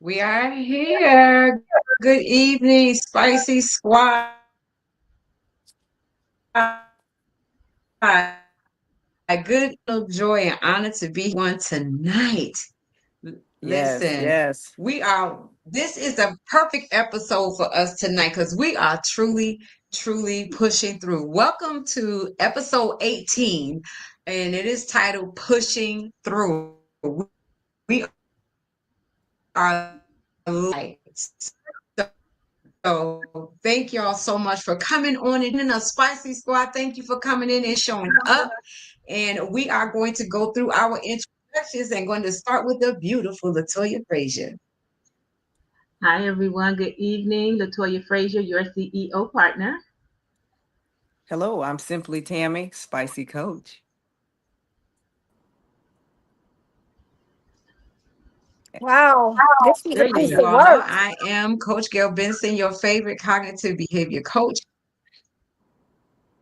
We are here. Good evening, Spicy Squad. Good joy and honor to be one tonight. Yes, Listen, yes. this is a perfect episode for us tonight because we are truly pushing through. Welcome to episode 18, and it is titled Pushing Through. We are light. So thank y'all so much for coming on and in a Spicy Squad. Thank you for coming in and showing up. And we are going to go through our introductions and going to start with the beautiful Latoya Frazier. Hi, everyone. Good evening. Latoya Frazier, your CEO partner. Hello, I'm Simply Tammy, Spicy Coach. Wow, this is a There And you piece you go. of all know work. I am Coach Gail Benson, your favorite cognitive behavior coach.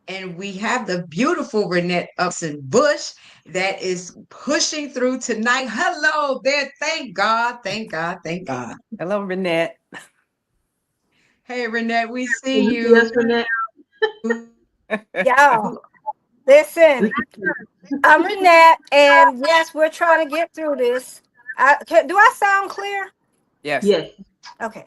And we have the beautiful Renette Upson Bush that is pushing through tonight. Hello there. Thank God. Thank God. Thank God. Hello, Renette. Hey, Renette, we see Can you see us, you. Renette? Y'all, listen, I'm Renette, and yes, we're trying to get through this. Do I sound clear? Yes, Yes. Okay.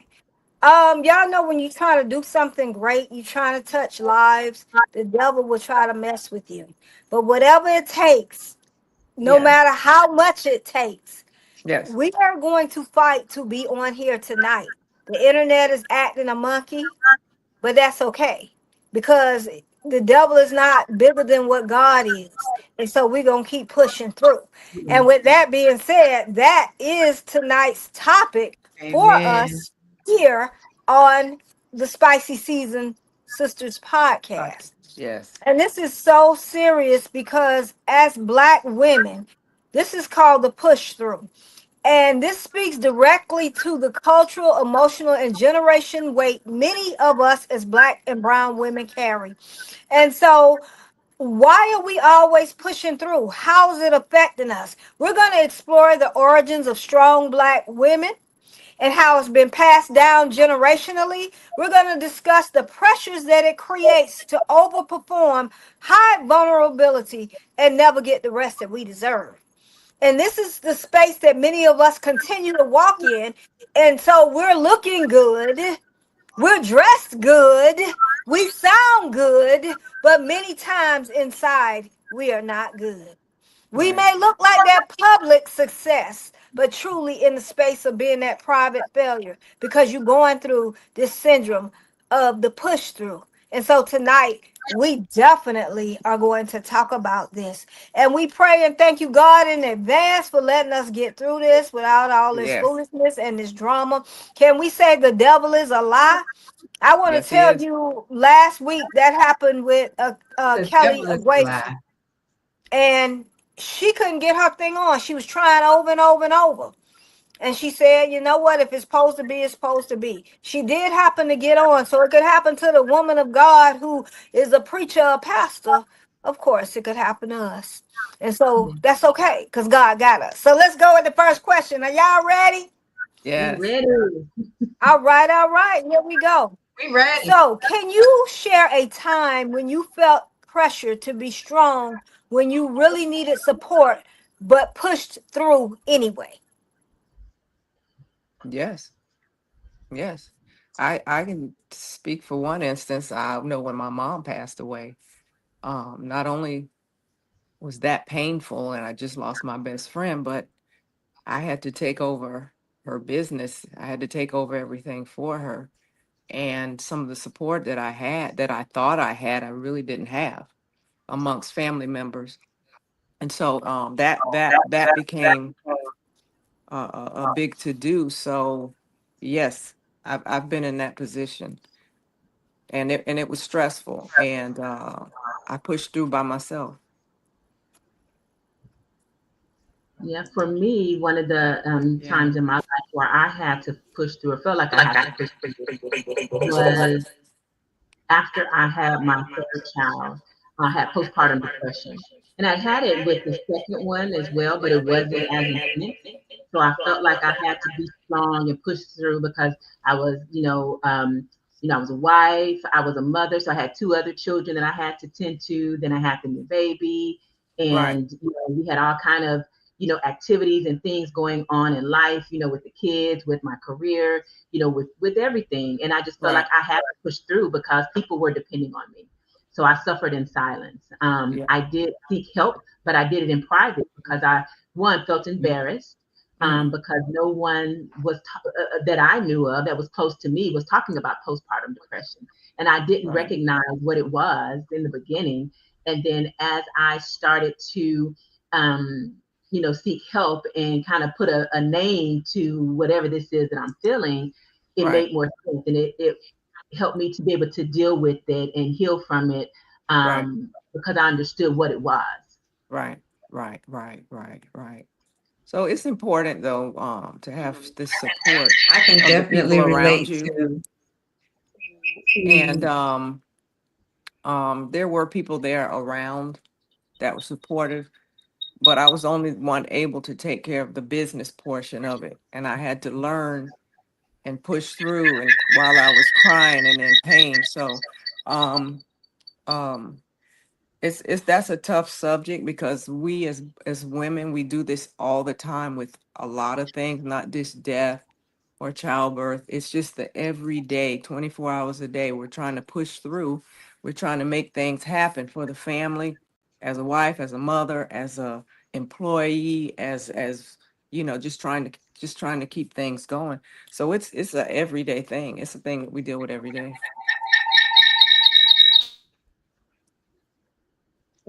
Y'all know when you're trying to do something great, you're trying to touch lives, the devil will try to mess with you. But whatever it takes, no Yeah. matter how much it takes, yes, we are going to fight to be on here tonight. The internet is acting a monkey, but that's okay because the devil is not bigger than what God is. And so we're going to keep pushing through. And with that being said, that is tonight's topic for Amen. us here on the Spicy Season Sisters podcast. yes, And this is so serious because as Black women, this is called the push through. And this speaks directly to the cultural, emotional, and generation weight many of us as Black and brown women carry. And so, why are we always pushing through? How is it affecting us? We're going to explore the origins of strong Black women and how it's been passed down generationally. We're going to discuss the pressures that it creates to overperform high vulnerability and never get the rest that we deserve. And this is the space that many of us continue to walk in. And so we're looking good. We're dressed good. We sound good. But many times inside, we are not good. We right. may look like that public success, but truly in the space of being that private failure because you're going through this syndrome of the push through. And so tonight, we definitely are going to talk about this. And we pray and thank you, God, in advance for letting us get through this without all this Yes, foolishness and this drama. Can we say the devil is a lie? I want to yes, he tell is. you last week that happened with The Kelly devil is a Aguacy, lie. and she couldn't get her thing on. She was trying over and over and over. And she said, you know what? If it's supposed to be, it's supposed to be. She did happen to get on. So it could happen to the woman of God who is a preacher, a pastor. Of course, it could happen to us. And so that's okay because God got us. So let's go with the first question. Are y'all ready? We Yes, ready. All right, all right. Here we go. We ready. So, can you share a time when you felt pressure to be strong when you really needed support but pushed through anyway? yes, yes. I can speak for one instance. I know when my mom passed away, not only was that painful and I just lost my best friend, but I had to take over her business. I had to take over everything for her. And some of the support that I had, that I thought I had, I really didn't have amongst family members. And so that became a big to do. So yes, I've been in that position, and it was stressful, and I pushed through by myself. Yeah, for me, one of the Yeah. times in my life where I had to push through, or felt like I had to push through, was after I had my third child. I had postpartum depression. And I had it with the second one as well, but it wasn't as intense. So I felt like I had to be strong and push through because I was, I was a wife, I was a mother, so I had two other children that I had to tend to. Then I had the new baby, Right. and we had all kind of activities and things going on in life, with the kids, with my career, with everything. And I just felt Right. like I had to push through because people were depending on me. So I suffered in silence. Yeah. I did seek help, but I did it in private because I, one, felt embarrassed Mhm. because no one was that I knew of that was close to me was talking about postpartum depression. And I didn't Right. recognize what it was in the beginning. And then as I started to, seek help and kind of put a name to whatever this is that I'm feeling, it Right. made more sense. And it helped me to be able to deal with it and heal from it Right. because I understood what it was. Right. Right. Right. Right. Right. So it's important though, to have this support I can of the people definitely around relate you. And to there were people there around that were supportive, but I was only one able to take care of the business portion of it. And I had to learn and push through and while I was crying and in pain. So um um it's that's a tough subject because we as women, we do this all the time with a lot of things, not just death or childbirth. It's just the everyday 24 hours a day we're trying to push through. We're trying to make things happen for the family, as a wife, as a mother, as a employee, as just trying to keep things going. So it's a everyday thing. It's a thing that we deal with every day.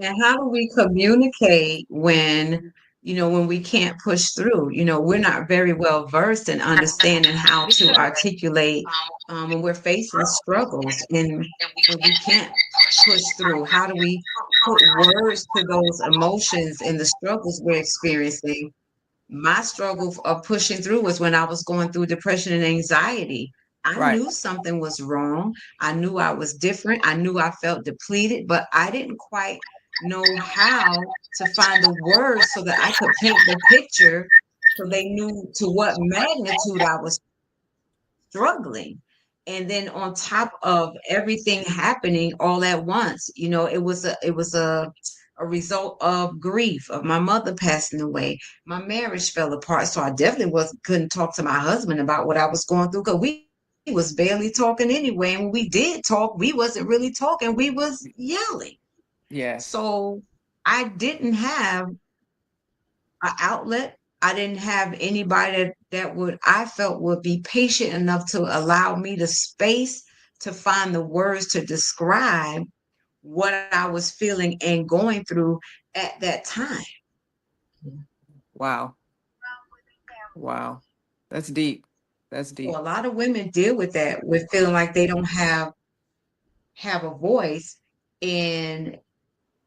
And how do we communicate when we can't push through? We're not very well versed in understanding how to articulate when we're facing struggles and we can't push through. How do we put words to those emotions and the struggles we're experiencing? My struggle of pushing through was when I was going through depression and anxiety. I Right. knew something was wrong. I knew I was different. I knew I felt depleted, but I didn't quite know how to find the words so that I could paint the picture so they knew to what magnitude I was struggling. And then on top of everything happening all at once, it was a result of grief of my mother passing away. My marriage fell apart, so I definitely was couldn't talk to my husband about what I was going through because we was barely talking anyway. And when we did talk, we wasn't really talking. We was yelling. Yes. So I didn't have an outlet. I didn't have anybody that I felt would be patient enough to allow me the space to find the words to describe what I was feeling and going through at that time. Wow. Wow. That's deep. That's So deep. a lot of women deal with that, with feeling like they don't have a voice, and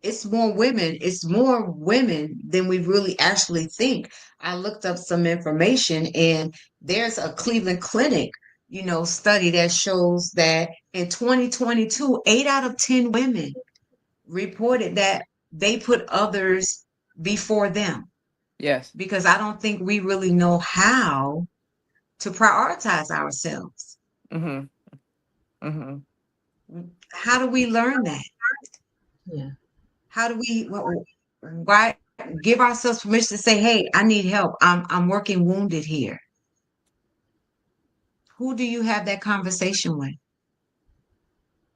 it's more women than we really actually think. I looked up some information, and there's a Cleveland Clinic, study that shows that in 2022, 8 out of 10 women reported that they put others before them, Yes. because I don't think we really know how to prioritize ourselves. Mm-hmm. Mm-hmm. How do we learn that? Yeah. How do we why give ourselves permission to say, "Hey, I need help. I'm working wounded here." Who do you have that conversation with?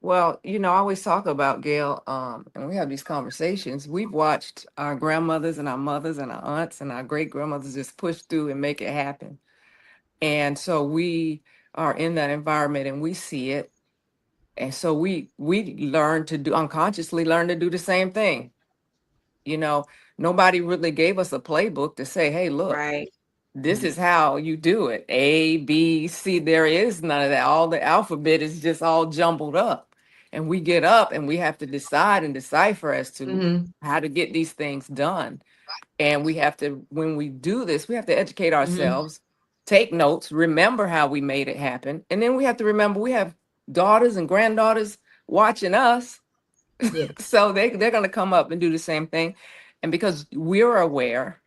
Well, I always talk about Gail, and we have these conversations. We've watched our grandmothers and our mothers and our aunts and our great grandmothers just push through and make it happen. And so we are in that environment and we see it. And so we learn to do unconsciously learn to do the same thing. You know, Nobody really gave us a playbook to say, hey, look, Right. this is how you do it. A, B, C. There is none of that. All the alphabet is just all jumbled up. And we get up and we have to decide and decipher as to Mm-hmm. how to get these things done. And we have to, when we do this, we have to educate Mm-hmm. ourselves, take notes, remember how we made it happen. And then we have to remember we have daughters and granddaughters watching us. Yeah. So they're going to come up and do the same thing. And because we're aware,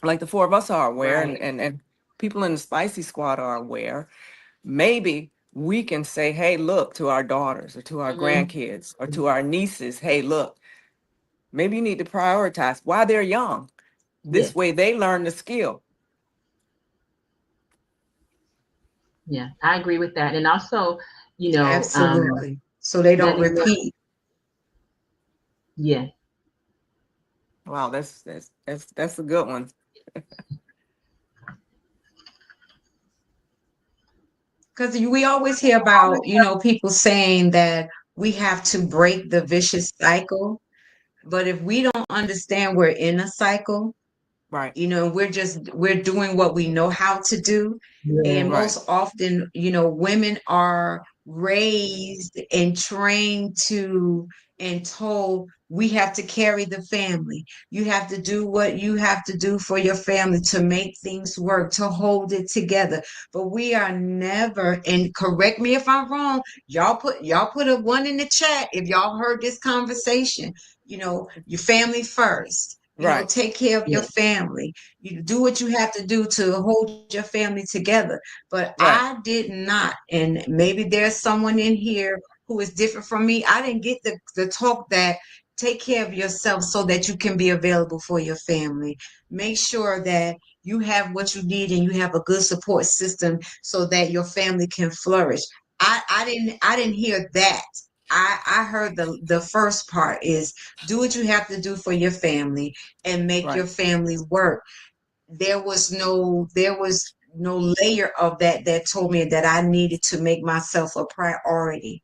like the four of us are aware, Right. and people in the Spicy Squad are aware. Maybe we can say, hey, look, to our daughters or to our Mhm. grandkids or to our nieces, hey, look, maybe you need to prioritize while they're young. This Yes. way they learn the skill. Yeah, I agree with that. And also, you know, Absolutely. So they don't letting them, repeat. yeah, Wow, that's a good one. Because we always hear about, people saying that we have to break the vicious cycle. But if we don't understand we're in a cycle, Right, we're doing what we know how to do. And yeah, right, most often, women are raised and trained to and told we have to carry the family. You have to do what you have to do for your family to make things work, to hold it together. But we are never, and correct me if I'm wrong, y'all put a one in the chat if y'all heard this conversation. Your family first. right, Take care of your yeah, family. You do what you have to do to hold your family together. But right, I did not, and maybe there's someone in here who is different from me. I didn't get the talk that take care of yourself so that you can be available for your family. Make sure that you have what you need and you have a good support system so that your family can flourish. I didn't hear that. I heard the first part is do what you have to do for your family and make right, your family work. There was no layer of that told me that I needed to make myself a priority.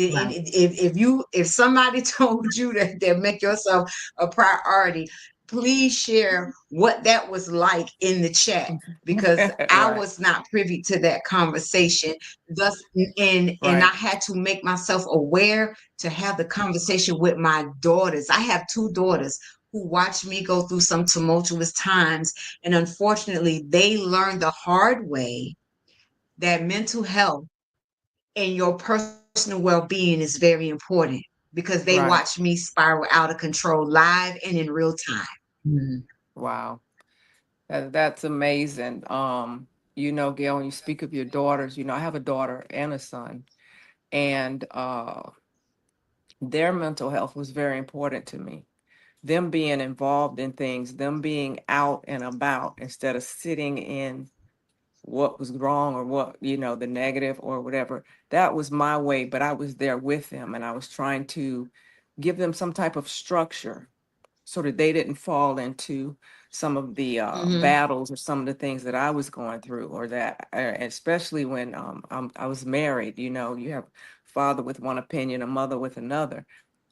right. If somebody told you that make yourself a priority, please share what that was like in the chat, because I right, was not privy to that conversation. Thus, and I right, had to make myself aware to have the conversation with my daughters. I have two daughters who watched me go through some tumultuous times, and unfortunately, they learned the hard way that mental health and your personal well-being is very important, because they right. watch me spiral out of control live and in real time. Mhm. Wow. That's amazing. Gail, when you speak of your daughters, I have a daughter and a son, and their mental health was very important to me. Them being involved in things, them being out and about instead of sitting in what was wrong or what, the negative or whatever. That was my way, but I was there with them and I was trying to give them some type of structure so that they didn't fall into some of the Mm-hmm. battles or some of the things that I was going through, or that, especially when I was married. You have father with one opinion, a mother with another.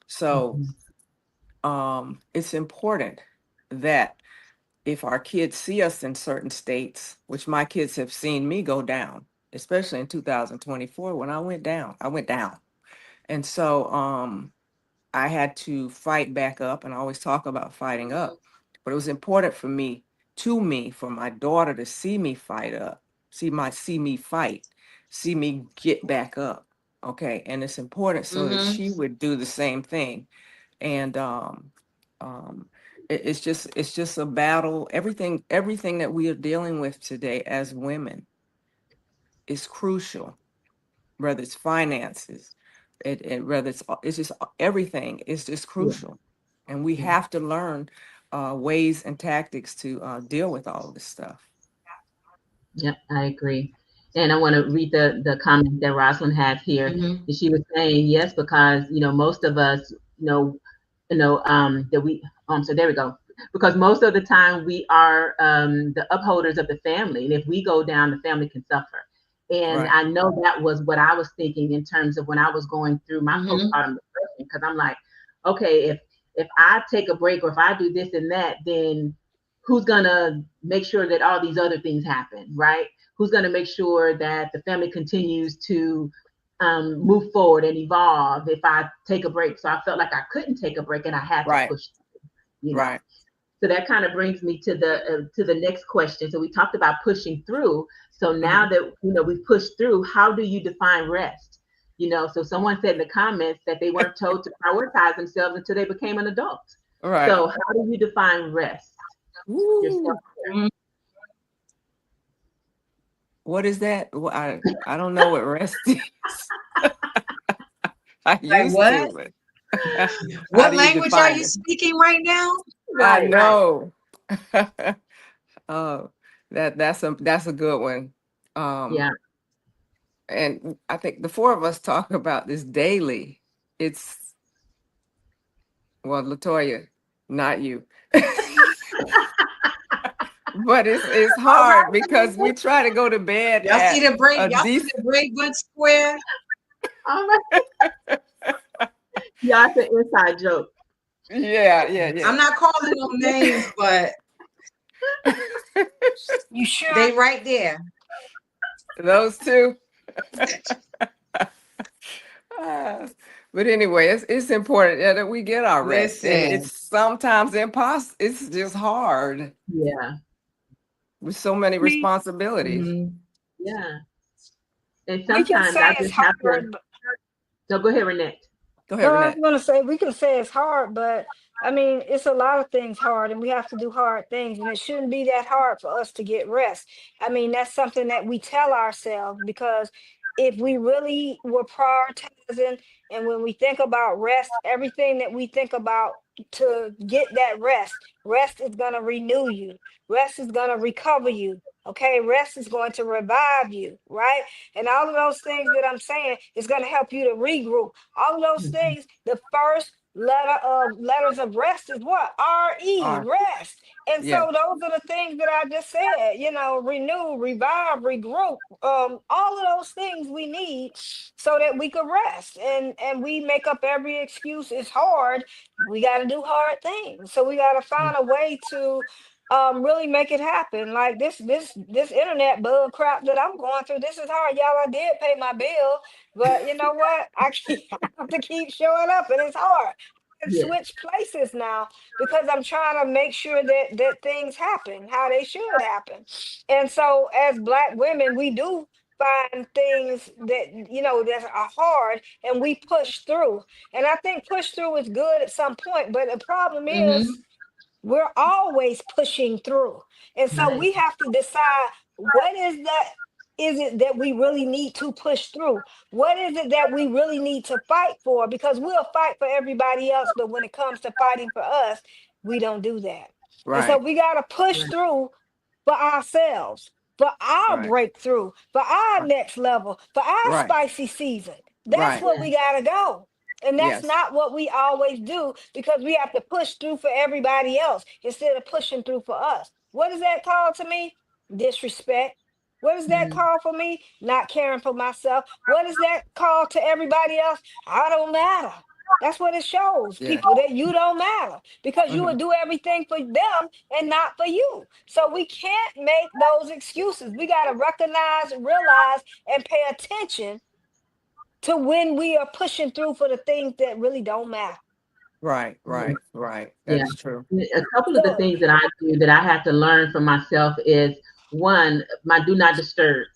So Mhm. it's important that if our kids see us in certain states, which my kids have seen me go down, especially in 2024 when I went down. And so I had to fight back up, and I always talk about fighting up. But it was important for my daughter to see me fight up, see me fight, see me get back up. Okay. And it's important so that Mm-hmm. she would do the same thing. And um it's just a battle. Everything that we are dealing with today as women is crucial, whether it's finances, whether it's just everything is just Yeah, crucial, and we yeah, have to learn ways and tactics to deal with all of this stuff. yeah, I agree. And I want to read the comment that Rosalind has here. Mm-hmm. And she was saying, yes, because, most of us, that we, so there we go. Because most of the time we are the upholders of the family. And if we go down, the family can suffer. And Right, I know that was what I was thinking in terms of when I was going through my Mm-hmm. postpartum depression, because I'm like, okay, if I take a break or if I do this and that, then who's gonna make sure that all these other things happen, right? Who's gonna make sure that the family continues to move forward and evolve if I take a break? So I felt like I couldn't take a break and I had to right, push, you know. right. So that kind of brings me to the next question. So we talked about pushing through. So now Hmm. that we've pushed through, how do you define rest? So someone said in the comments that they weren't told to prioritize themselves until they became an adult. Right. So how do you define rest? Woo. Self-care. What is that? Well, I don't know what rest is. I Like used what? to, but how What do you language are define you it? speaking right now? I Right, right. know. Oh, that's a good one. Yeah. And I think the four of us talk about this daily. It's well, Latoya, not you. But it's All hard because we try to go to bed Y'all see at the break? a Y'all see decent. the break bunch square? right. Yeah, it's an inside joke. Yeah, I'm not calling no names, but You sure? they right there. those two. Ah, but anyway, it's important that we get our rest, and Listen. it's sometimes impossible. It's just hard Yeah. with so many responsibilities. Mhm. Yeah. And We can sometimes say I it's just have to. hard. No, go ahead, Renee. Go ahead, No, I was Renette. gonna say we can say it's hard, but I mean it's a lot of things hard, and we have to do hard things, and it shouldn't be that hard for us to get rest. I mean that's something that we tell ourselves because if we really were prioritizing, and when we think about rest, everything that we think about to get that rest, rest is gonna renew you, rest is gonna recover you. Okay, rest is going to revive you, right? And all of those things that I'm saying is going to help you to regroup. All of those Mhm. things, the first letters of rest is what? R-E, Or rest. And yeah, so those are the things that I just said, you know, renew, revive, regroup, all of those things we need so that we could rest. And we make up every excuse. It's hard. We got to do hard things. So we got to find a way to really make it happen. Like this internet bug crap that I'm going through. This is hard, y'all. I did pay my bill, but you know what? I have to keep showing up, and it's hard. And Yeah. switch places now because I'm trying to make sure that things happen how they should happen. And so, as Black women, we do find things that that are hard, and we push through. And I think push through is good at some point, but the problem is Mhm. we're always pushing through. And so Right. we have to decide what is it that we really need to push through? What is it that we really need to fight for? Because we'll fight for everybody else, but when it comes to fighting for us, we don't do that. And so right, we got to push Right. through for ourselves, for our right, breakthrough, for our right, next level, for our right, spicy season. That's right. what Yeah. we got to go. And that's Yes. not what we always do because we have to push through for everybody else instead of pushing through for us. What is that called to me? Disrespect. What is that Mm. called for me? Not caring for myself. What is that called to everybody else? I don't matter. That's what it shows Yeah. people that you don't matter because you Hmm. would do everything for them and not for you. So we can't make those excuses. We got to recognize, realize, and pay attention to when we are pushing through for the things that really don't matter. Right, Yeah. right, right. That Yeah. is true. A couple of the So, things that I do that I have to learn for myself is one, my do not disturb.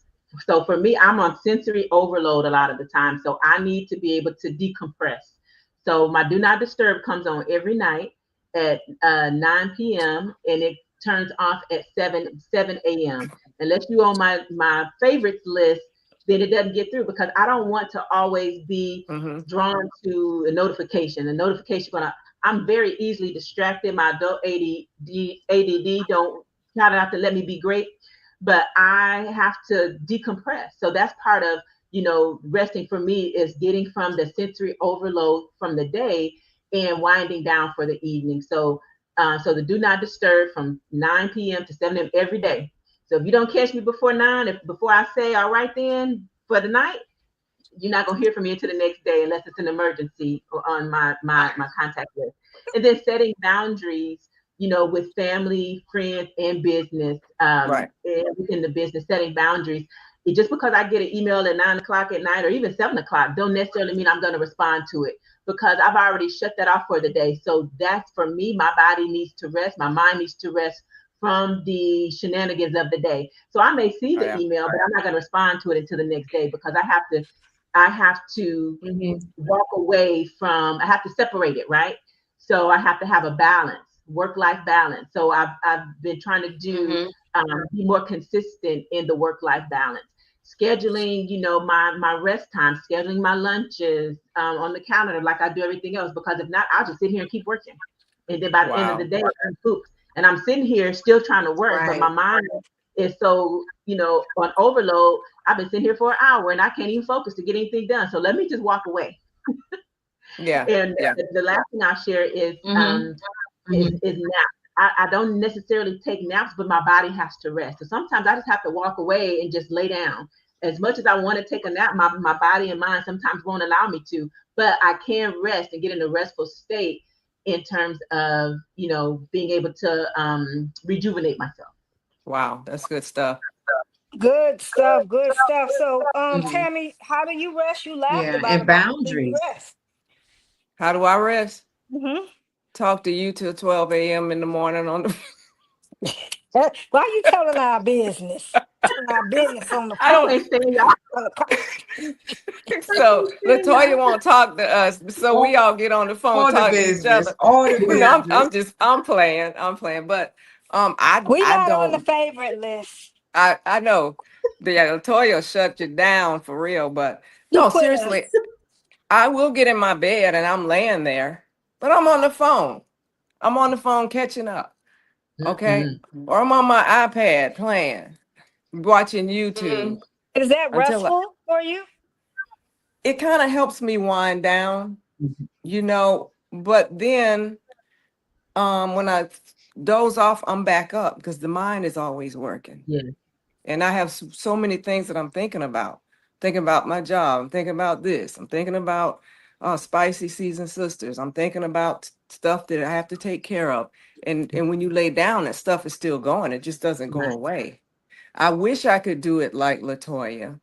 So for me, I'm on sensory overload a lot of the time. So I need to be able to decompress. So my do not disturb comes on every night at 9 p.m. and it turns off at 7 a.m. Unless you on my favorites list, then it doesn't get through because I don't want to always be Hmm. drawn to a notification. A notification gonna I'm very easily distracted. My adult ADD don't kind of have to let me be great, but I have to decompress. So that's part of resting for me is getting from the sensory overload from the day and winding down for the evening. So the do not disturb from 9 p.m. to 7 a.m. every day. So if you don't catch me before 9, if before I say all right then for the night, you're not gonna hear from me until the next day unless it's an emergency or on my contact list. And then setting boundaries, with family, friends, and business, Right. and within the business, setting boundaries. Just because I get an email at 9 o'clock at night or even 7 o'clock, don't necessarily mean I'm going to respond to it because I've already shut that off for the day. So that's for me. My body needs to rest. My mind needs to rest from the shenanigans of the day. So I may see Oh, the yeah. email, but I'm not going to respond to it until the next day because I have to Mhm. walk away from, I have to separate it, right? So I have to have a balance work-life balance. So I've been trying to do be more consistent in the work-life balance. Scheduling, my rest time, scheduling my lunches on the calendar like I do everything else. Because if not, I'll just sit here and keep working. And then by the end of the Wow. day, I'm pooped. And I'm sitting here still trying to work, but Right. my mind is so, on overload. I've been sitting here for an hour and I can't even focus to get anything done. So let me just walk away. Yeah. And Yeah. the last thing I'll share is naps. I don't necessarily take naps, but my body has to rest. So sometimes I just have to walk away and just lay down. As much as I want to take a nap, my body and mind sometimes won't allow me to, but I can rest and get in a restful state in terms of, being able to rejuvenate myself. Wow. That's good stuff. Good stuff. Good stuff. So, Mhm. Tammy, how do you rest? You laughed Yeah, about and it, but how do you boundaries. rest? How do I rest? Mm-hmm. Talk to you till 12 a.m. in the morning on the Why are you telling our business? Telling our business on the I I don't can't stand y'all. on the po- I so can't stand Latoya y'all. won't talk to us, so we all get on the phone All the talking to each business. other. All the No, business. I'm playing. But I We I not on the don't favorite list. I know the Latoya will shut you down for real, but You no, quit us. seriously, I will get in my bed and I'm laying there, but I'm on the phone. I'm on the phone catching up, okay? Or I'm on my iPad playing, watching Mhm. YouTube Is that until restful for you? it kind of helps me wind down, Mhm. but then when I doze off, I'm back up because the mind is always working. Yeah. And I have so many things that I'm thinking about. Thinking about my job. I'm thinking about this. I'm thinking about Spicy Seasoned Sisters. I'm thinking about stuff that I have to take care of. And when you lay down, that stuff is still going. It just doesn't go Right. away. I wish I could do it like Latoya,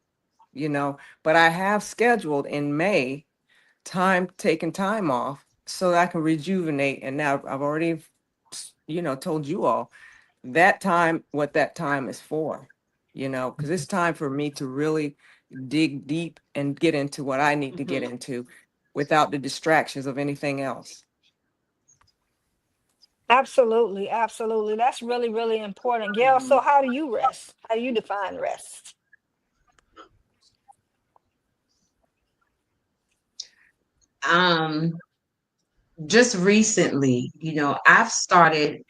but I have scheduled in May taking time off so that I can rejuvenate. And now I've already, told you all what that time is for, because it's time for me to really dig deep and get into what I need to get into without the distractions of anything else. Absolutely, absolutely. That's really, really important. Gail, so how do you rest? How do you define rest? Um, just recently, I've started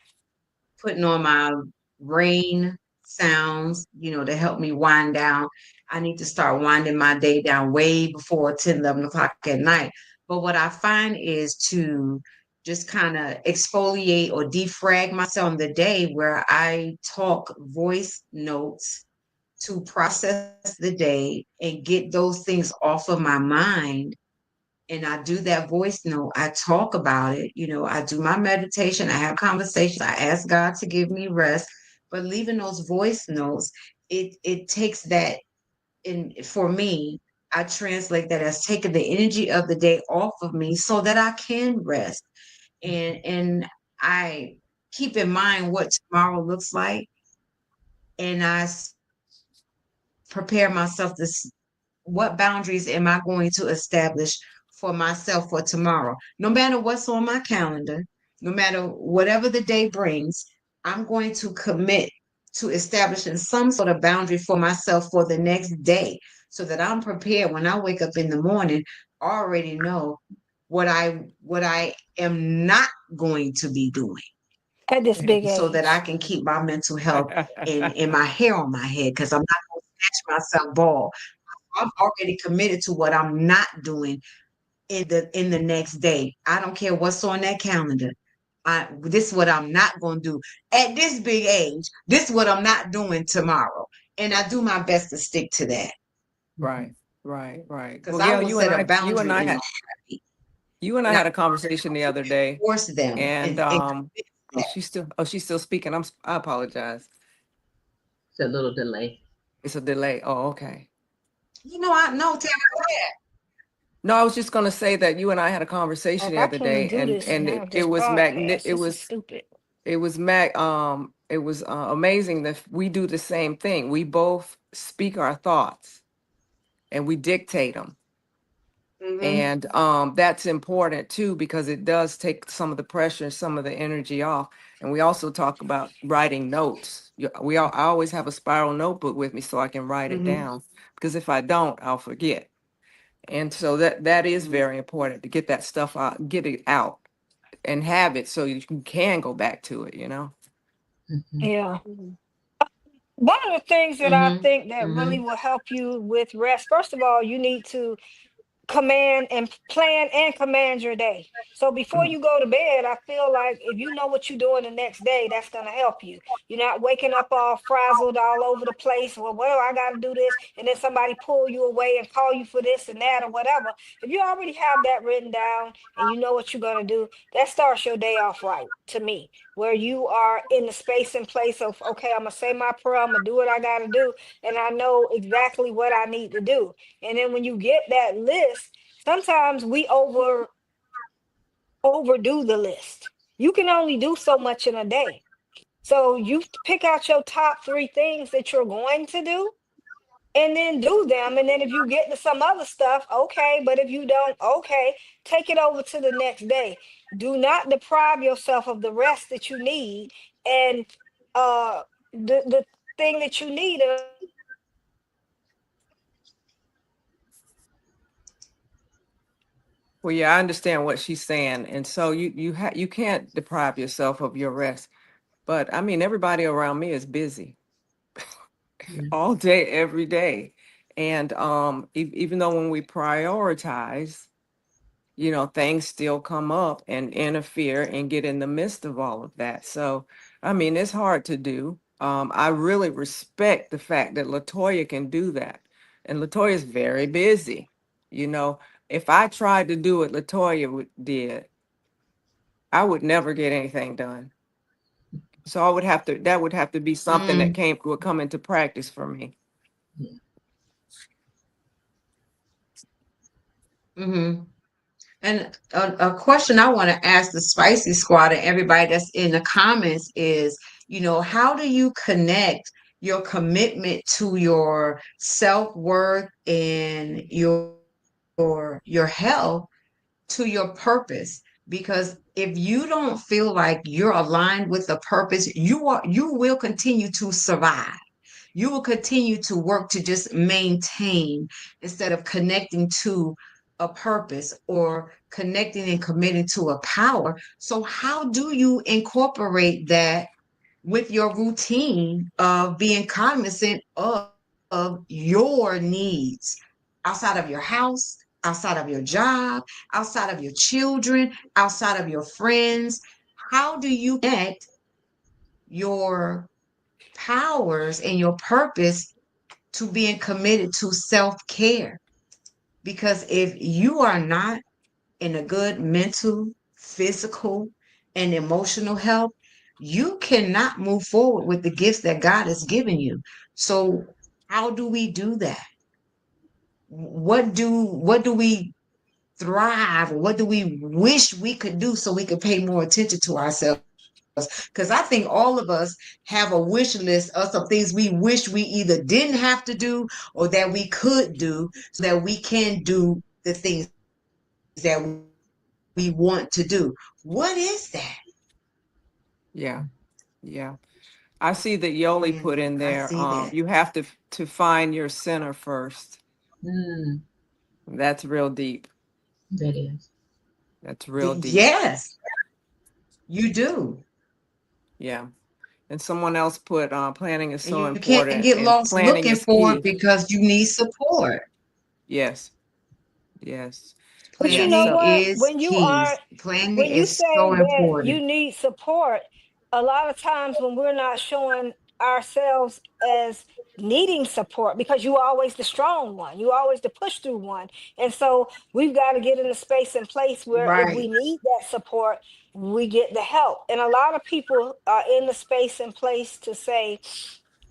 putting on my rain sounds, to help me wind down. I need to start winding my day down way before 10, 11 o'clock at night. But what I find is to just kind of exfoliate or defrag myself in the day where I talk voice notes to process the day and get those things off of my mind. And I do that voice note. I talk about it. I do my meditation. I have conversations. I ask God to give me rest. But leaving those voice notes, it takes that in for me. I translate that as taking the energy of the day off of me so that I can rest. And I keep in mind what tomorrow looks like, and prepare myself what boundaries am I going to establish for myself for tomorrow? No matter what's on my calendar, no matter whatever the day brings, I'm going to commit to establishing some sort of boundary for myself for the next day so that I'm prepared when I wake up in the morning, already know what I am not going to be doing At this big so that I age. can keep my mental health and my hair on my head because I'm not going to snatch myself bald. I'm already committed to what I'm not doing in the next day. I don't care what's on that calendar. This is what I'm not going to do at this big age. This is what I'm not doing tomorrow, and I do my best to stick to that Right, right, right. because Well, I Gail, will set a boundary in a heartbeat, you and I and I had a conversation the other day, force them and and commit to that. she's still speaking. I apologize. It's a little delay. It's a delay. Oh, okay. I know, Tammy, go ahead. No, I was just going to say that you and I had a conversation Like the I other can't even day, do and this now, it this was broadcast. This is stupid. amazing that we do the same thing. We both speak our thoughts and we dictate them. Mhm. And that's important too, because it does take some of the pressure and some of the energy off. And we also talk about writing notes. I always have a spiral notebook with me so I can write it Mhm. down, because if I don't, I'll forget. And so that is very important, to get that stuff out, get it out and have it so you can go back to it, you know? Mhm. Yeah. One of the things that I Mhm. think that really Mhm. will help you with rest, first of all, you need to command and plan and command your day. So before Mhm. you go to bed, I feel like if you know what you're doing the next day, that's going to help you. You're not waking up all frazzled all over the place. Well, what do I got to do this? And then somebody pull you away and call you for this and that or whatever. If you already have that written down and you know what you're going to do, that starts your day off right to me, where you are in the space and place of, okay, I'm going to say my prayer, I'm going to do what I got to do. And I know exactly what I need to do. And then when you get that list, sometimes we overdo the list. You can only do so much in a day. So you pick out your top three things that you're going to do and then do them. And then if you get to some other stuff, okay. But if you don't, okay, take it over to the next day. Do not deprive yourself of the rest that you need. And the thing that you need, and a lot of people don't understand that, Well, yeah, I understand what she's saying. And so you can't deprive yourself of your rest. But I mean, everybody around me is busy Yeah. all day, every day. And even though when we prioritize, things still come up and interfere and get in the midst of all of that. So, I mean, it's hard to do. I really respect the fact that Latoya can do that. And Latoya is very busy. You know, if I tried to do what Latoya did, I would never get anything done. So that would have to be something that Mm. would come into practice for me. Yeah. Mhm. And a question I want to ask the Spicy Squad and everybody that's in the comments is, how do you connect your commitment to your self-worth and your health to your purpose? Because if you don't feel like you're aligned with the purpose, you will continue to survive. You will continue to work to just maintain instead of connecting to a purpose or connecting and committing to a power. So, how do you incorporate that with your routine of being cognizant of your needs outside of your house, outside of your job, outside of your children, outside of your friends? How do you connect your powers and your purpose to being committed to self care? Because if you are not in a good mental, physical, and emotional health, you cannot move forward with the gifts that God has given you. So, how do we do that? What do we thrive? What do we wish we could do so we could pay more attention to ourselves? Because I think all of us have a wish list of some things we wish we either didn't have to do or that we could do so that we can do the things that we want to do. What is that? Yeah, yeah. I see that Yoli And put in I there. see that. You have to find your center first. Mm, That's real deep. that is. That's real deep. Yes, you do. Yeah. And someone else put planning is And so you can't important, get and lost planning looking is for it key. because you need support. Yes. Yes. but you Yeah. know Planning So what? is key. Planning When you is say so that you important. need support, a lot of times when we're not showing ourselves as needing support, because you always the strong one, you always the push through one. And so we've got to get in a space and place where if we Right. need that support, we get the help. And a lot of people are in the space and place to say,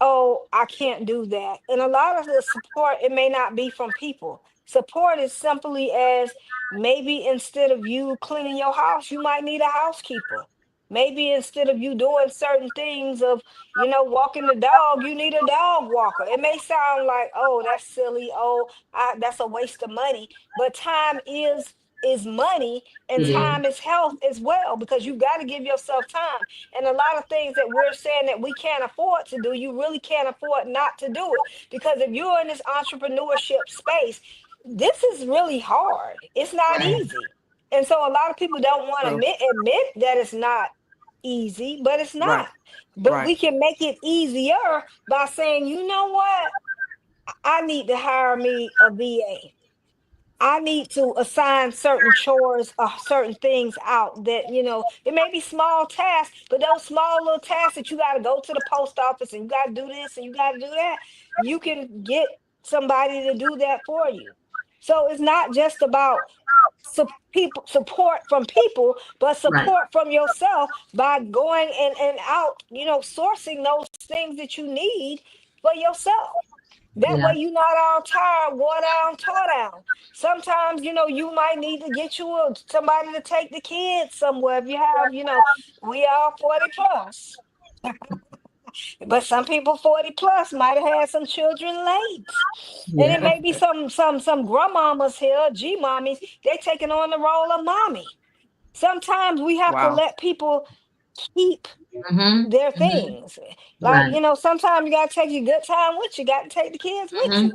oh, I can't do that. And a lot of the support, it may not be from people. Support is simply as maybe instead of you cleaning your house, you might need a housekeeper. Maybe instead of you doing certain things of, walking the dog, you need a dog walker. It may sound like, oh, that's silly. Oh, that's a waste of money. But time is money, and It is. time is health as well, because you got to give yourself time. And a lot of things that we're saying that we can't afford to do, you really can't afford not to do it. Because if you're in this entrepreneurship space, this is really hard. It's not Right. easy. And so a lot of people don't want to True. admit that it's not easy, but it's Right. not. But Right. we can make it easier by saying, you know what? I need to hire me a VA. I need to assign certain chores or certain things out that, it may be small tasks, but those small little tasks that you got to go to the post office and you got to do this and you got to do that, you can get somebody to do that for you. So it's not just about support from people, but Right. support from yourself by going and out, sourcing those things that you need for yourself. That way Yeah. you're not all tired, wore down, tore down. Sometimes, you might need to get you somebody to take the kids somewhere if you have, we are 40 plus. But some people 40 plus might have had some children late. And it Yeah. may be some grandmamas here, G mommies, they taking on the role of mommy. Sometimes we have to Wow. let people keep Mm-hmm. their Mm-hmm. things. Like, Right. sometimes you gotta take your good time with you, got to take the kids with Mm-hmm. you.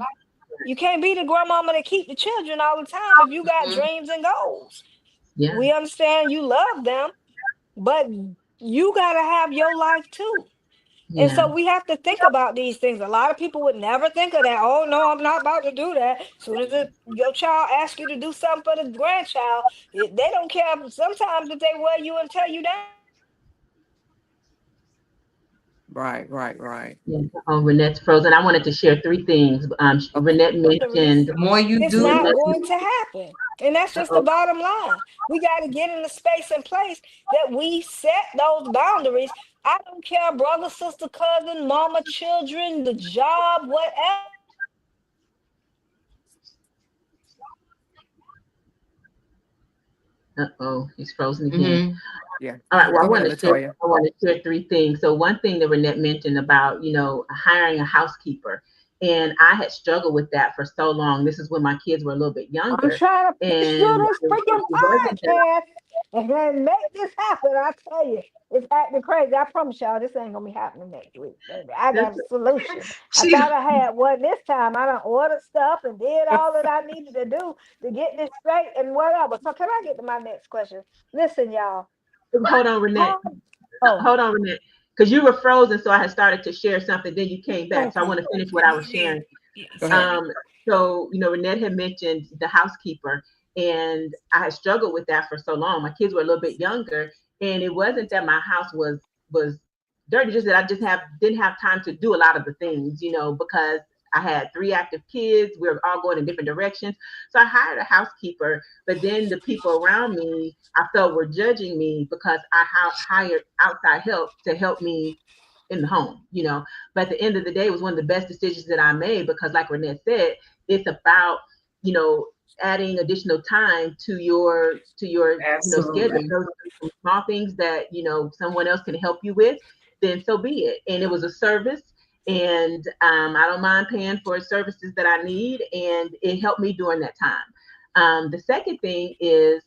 You can't be the grandmama to keep the children all the time if you got Mm-hmm. dreams and goals. Yeah. We understand you love them, but you gotta have your life too. And Yeah. so we have to think about these things. A lot of people would never think of that. Oh no, I'm not about to do that. Soon as your child asks you to do something for the grandchild, they don't care. Sometimes if they wear you and tell you down, Right. Right. Right. Yeah. Oh, Renette's frozen. I wanted to share three things. Okay. Renette mentioned. The more you it's do, not Renette. going to happen. And that's just the Uh-oh. bottom line. We got to get in the space and place that we set those boundaries. I don't care, brother, sister, cousin, mama, children, the job, whatever. Uh-oh. He's frozen again. mm-hmm. Yeah. All right. Well, Go ahead, Latoya. I want to share three things. So one thing that Renette mentioned about, hiring a housekeeper. And I had struggled with that for so long. This is when my kids were a little bit I'm younger. trying to push through And this freaking it wasn't that. podcast and then make this happen. I tell you, it's acting crazy. I promise y'all, this ain't gonna be happening next week, baby. I got That's, a solution. I She thought I had one this time. I done ordered stuff and did all that I needed to do to get this straight and whatever. So can I get to my next question? Listen, y'all. hold on, Renette. How, oh, Hold on, Renette. Because you were frozen, so I had started to share something. Then you came back. So I okay. want to finish what I was sharing. Go ahead. So, Renette had mentioned the housekeeper, and I had struggled with that for so long. My kids were a little bit younger, and it wasn't that my house was dirty, just that I just didn't have time to do a lot of the things, because I had three active kids. We were all going in different directions. So I hired a housekeeper, but then the people around me, I felt were judging me because I hired outside help to help me in the home. But at the end of the day, it was one of the best decisions that I made because, like Renette said, it's about, adding additional time to your schedule. absolutely. Those are small things that someone else can help you with, then so be it. And it was a service, and I don't mind paying for services that I need, and it helped me during that time. The second thing is,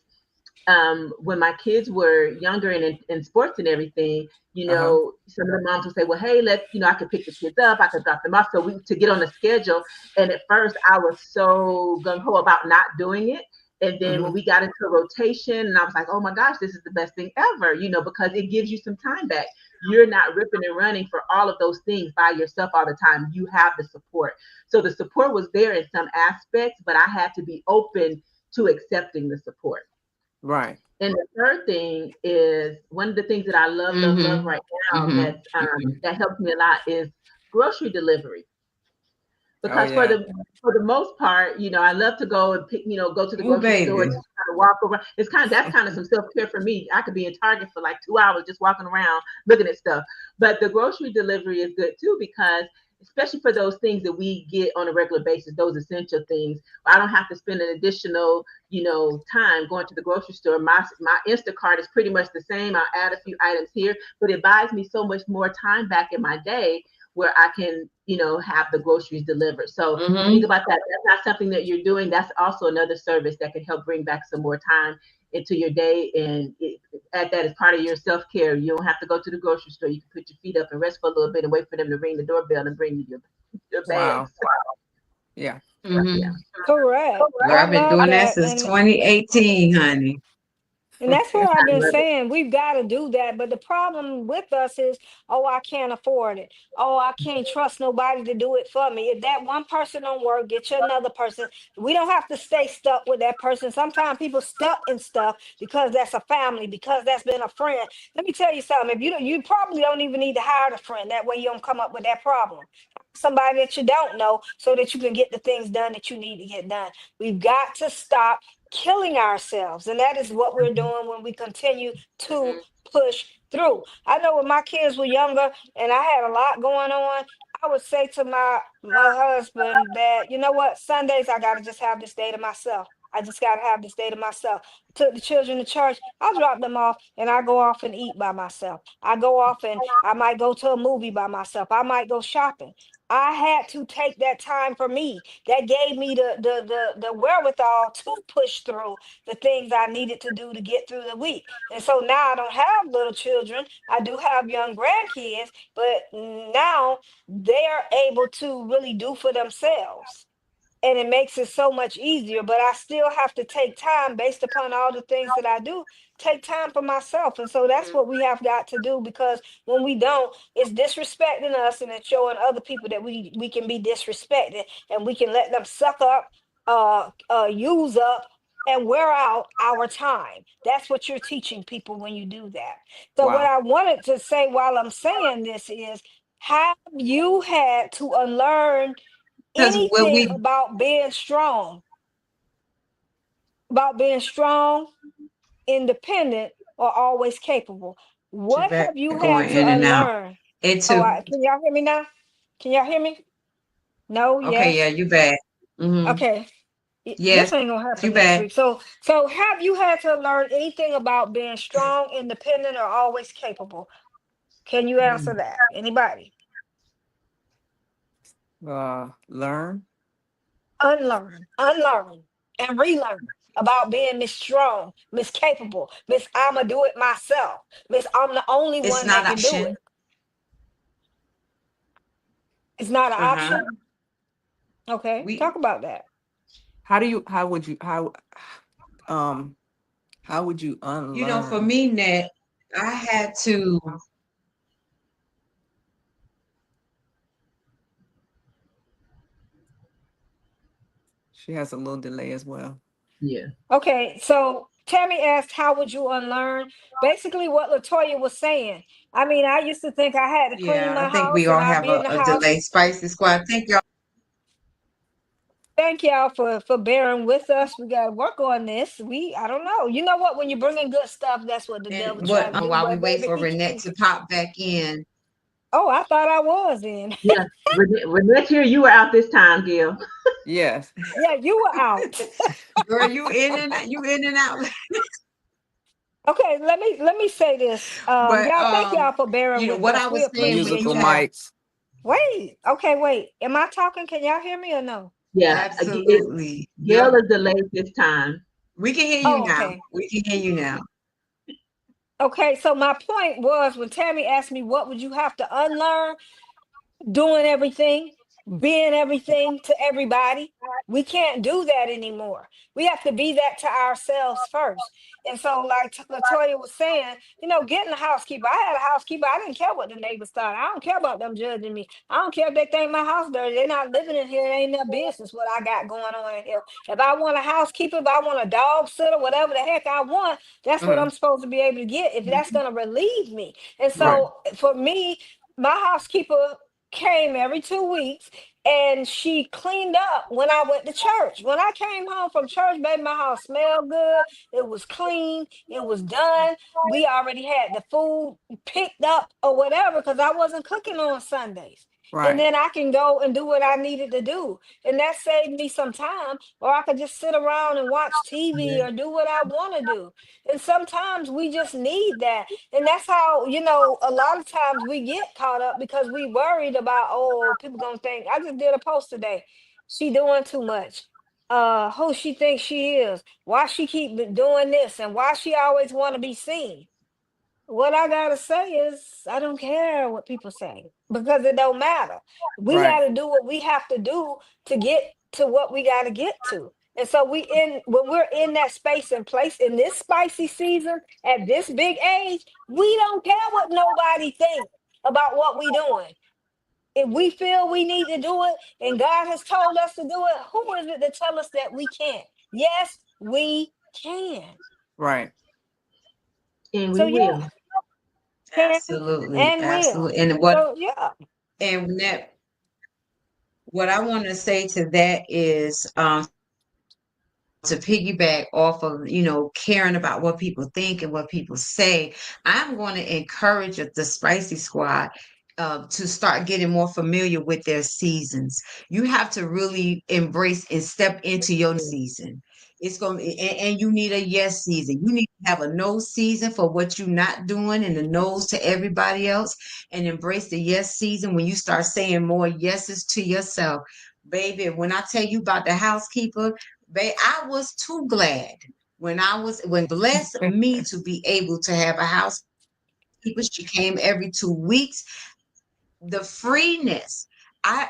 when my kids were younger and in sports and everything, Uh-huh. some of the moms would say, well, hey, I could pick the kids up, I could drop them off. So to get on the schedule. And at first I was so gung-ho about not doing it. And then when Mm-hmm. we got into rotation, and I was like, oh my gosh, this is the best thing ever, because it gives you some time back. You're not ripping and running for all of those things by yourself all the time. You have the support. So the support was there in some aspects, but I had to be open to accepting the support. Right. And the third thing is one of the things that I love Mm-hmm. right now Mm-hmm. that helps me a lot is grocery delivery. Oh Because for yeah. the most part, I love to go and pick, go to the Oh, grocery store, baby. just kind of walk around. That's kind of some self-care for me. I could be in Target for like 2 hours just walking around looking at stuff. But the grocery delivery is good too because especially for those things that we get on a regular basis, those essential things. I don't have to spend an additional, time going to the grocery store. My Instacart is pretty much the same. I'll add a few items here, but it buys me so much more time back in my day where I can, have the groceries delivered. So think about that. That's not something that you're doing. That's also another service that can help bring back some more time into your day. And add that as part of your self-care. You don't have to go to the grocery store. You can put your feet up and rest for a little bit and wait for them to ring the doorbell and bring you your Wow. bags. Yeah. Yeah. Correct. Girl, I I've been love doing that that. since 2018, honey. And that's what I've I been love it. saying. We've got to do that. But the problem with us is, oh, I can't afford it. Oh, I can't trust nobody to do it for me. If that one person don't work, get you another person. We don't have to stay stuck with that person. Sometimes people stuck in stuff because that's a family, because that's been a friend. Let me tell you something. If you don't, you probably don't even need to hire a friend. That way you don't come up with that problem. Somebody that you don't know so that you can get the things done that you need to get done. We've got to stop killing ourselves. And that is what we're doing when we continue to push through. I know when my kids were younger and I had a lot going on, I would say to my husband that, you know what, Sundays I gotta just have this day to myself. I just gotta have this day to myself. Took the children to church, I'll drop them off and I go off and eat by myself. I go off and I might go to a movie by myself. I might go shopping. I had to take that time for me. That gave me the wherewithal to push through the things I needed to do to get through the week. And so now I don't have little children. I do have young grandkids, but now they're able to really do for themselves, and it makes it so much easier. But I still have to take time based upon all the things that I do, take time for myself. And so that's what we have got to do, because when we don't, it's disrespecting us and it's showing other people that we can be disrespected and we can let them suck up, use up, and wear out our time. That's what you're teaching people when you do that. So what Wow. I wanted to say while I'm saying this is, have you had to unlearn Because when anything we about being strong, independent, or always capable? What back have you going had to in and out, unlearn? it Oh, too. can y'all hear me now? Can y'all hear me? No, Okay, yeah, yes. you back. Okay. Yes, This ain't gonna you happen next back. week. So have you had to learn anything about being strong, independent, or always capable? Can you answer Mm. that? Anybody? Learn. Unlearn, and relearn about being Miss Strong, Miss Capable, Miss I'ma do it myself, Miss I'm the only It's one not that an can do it. option. It's not an Uh-huh. option. Okay, We, talk about that. Um how would you for unlearn? me, Net, I had to, She has a little delay as well. Yeah. Okay, so Tammy asked, "How would you unlearn?" Basically, what Latoya was saying. I mean, I used to think I had to clean yeah, I my think we house and all I'd have be in the a house. delay. Spicy Squad. Thank y'all. Thank y'all for bearing with us. We got to work on this. I don't know. You know what? When you bring in good stuff, that's what the devil And try what to do. while we But wait baby, for Renette to pop back in. oh, I thought I was in. Yeah. Renette here, you were out this time, Gil. Yes. Yeah, you were out. Girl, you in and out. Okay, let me say this. But Y'all, thank y'all for bearing with what us. I We was saying when appreciate Musical you y'all. have mics. Wait, okay, wait. Am I talking? Can y'all hear me or no? Yeah. absolutely. Gail Yep. is delayed this time. We can hear you Oh, now. okay. We can hear you now. Okay, so my point was when Tammy asked me what would you have to unlearn, doing everything, being everything to everybody. We can't do that anymore. We have to be that to ourselves first. And so, like Latoya was saying, getting a housekeeper. I had a housekeeper. I didn't care what the neighbors thought. I don't care about them judging me. I don't care if they think my house dirty. They're not living in here. It ain't their business what I got going on in here. If I want a housekeeper, if I want a dog sitter, whatever the heck I want, that's what Mhm. I'm supposed to be able to get if that's going to relieve me. And Right. so, for me, my housekeeper came every 2 weeks and she cleaned up when I went to church. When I came home from church, baby, my house smelled good. It was clean. It was done. We already had the food picked up or whatever because I wasn't cooking on Sundays. And Right. then I can go and do what I needed to do. And that saved me some time. Or I could just sit around and watch TV Yeah. or do what I want to do. And sometimes we just need that. And that's how, a lot of times we get caught up because we worried about, oh, people gonna think. I just did a post today. She doing too much. Who she thinks she is, why she keep doing this, and why she always want to be seen. What I gotta say is, I don't care what people say because it don't matter. We Right. gotta do what we have to do to get to what we gotta get to. And so when we're in that space and place in this spicy season at this big age, we don't care what nobody thinks about what we doing. If we feel we need to do it and God has told us to do it, who is it to tell us that we can't? Yes, we can. Right. And So we yeah, will. can Absolutely, and will. absolutely. And what So yeah. and that what I want to say to that is to piggyback off of caring about what people think and what people say. I'm going to encourage the Spicy Squad to start getting more familiar with their seasons. You have to really embrace and step into your season. It's going to and you need a yes season. You need to have a no season for what you're not doing and a no's to everybody else, and embrace the yes season when you start saying more yeses to yourself. Baby, when I tell you about the housekeeper, I was too glad when blessed me to be able to have a housekeeper. She came every 2 weeks. The freeness. I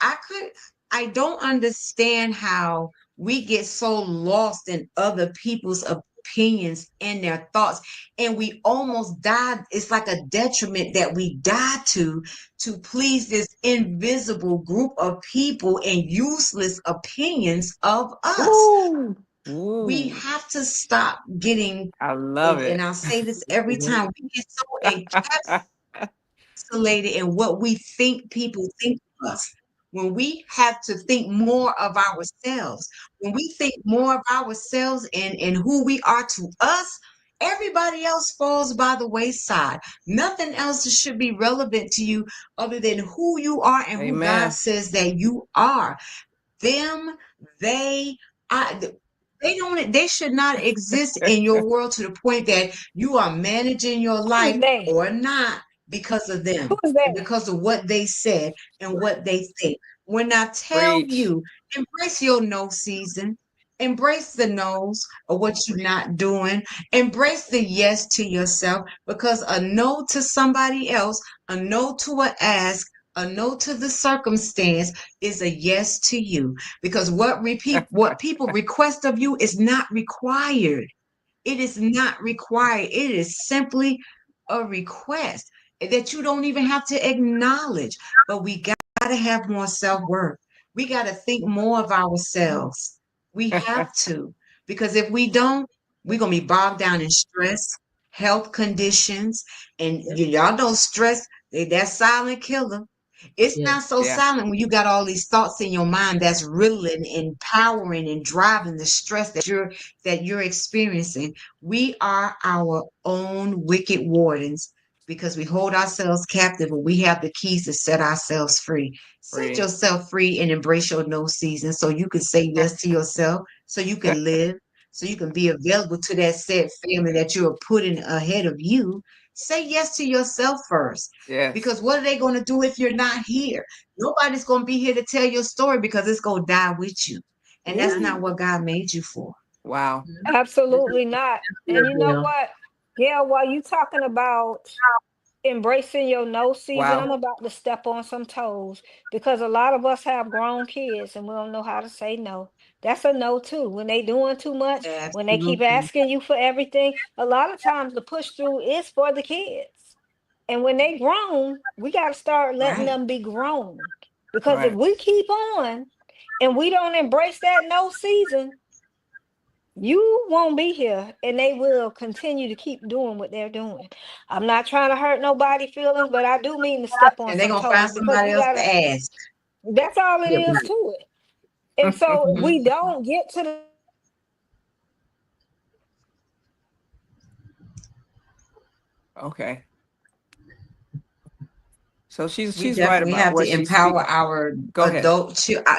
I could I don't understand how we get so lost in other people's opinions and their thoughts, and we almost die. It's like a detriment that we die to please this invisible group of people and useless opinions of us. Ooh. We Ooh. have to stop getting, I love and it. I'll say this every time, we get so encapsulated in what we think people think of us. When we have to think more of ourselves, when we think more of ourselves and who we are to us, everybody else falls by the wayside. Nothing else should be relevant to you other than who you are and who God Amen. says that you are. Them, they, I, they should not exist in your world to the point that you are managing your Who is life they? or not because of Who them is and they? because of what they said and what they think. When I tell Preach. you, embrace your no season, embrace the no's of what you're not doing, embrace the yes to yourself, because a no to somebody else, a no to a ask, a no to the circumstance is a yes to you, because what people request of you is not required. It is not required. It is simply a request that you don't even have to acknowledge. But we got to have more self-worth. We got to think more of ourselves. We have to, because if we don't, we're going to be bogged down in stress, health conditions, and Yep. y'all know stress, that silent killer. It's Yeah. not so Yeah. silent when you got all these thoughts in your mind that's riddling, empowering, and driving the stress that you're experiencing. We are our own wicked wardens because we hold ourselves captive and we have the keys to set ourselves free. Set Free. yourself free and embrace your no season so you can say yes to yourself, so you can live, so you can be available to that said family that you're putting ahead of you. Say yes to yourself first. Yes. Because what are they going to do if you're not here? Nobody's going to be here to tell your story because it's going to die with you. And that's Yeah. not Ooh. what God made you for. Wow. Mhm. That's Absolutely not. And you good, know Bill. what? Yeah, while you talking about embracing your no season, I'm Wow. about to step on some toes because a lot of us have grown kids and we don't know how to say no. That's a no too. When they doing too much, when they keep Absolutely. asking you for everything, a lot of times the push through is for the kids. And when they grown, we got to start letting Right. them be grown. Because if Right. we keep on and we don't embrace that no season, you won't be here and they will continue to keep doing what they're doing. I'm not trying to hurt nobody's feelings, but I do mean to step on And they're some going to find toes because somebody we else to gotta, ask. that's all it Yeah, is right. to it. And so if Mhm. we don't get to the Okay. So We she's right definitely about have to what she's empower speaking. our Go ahead.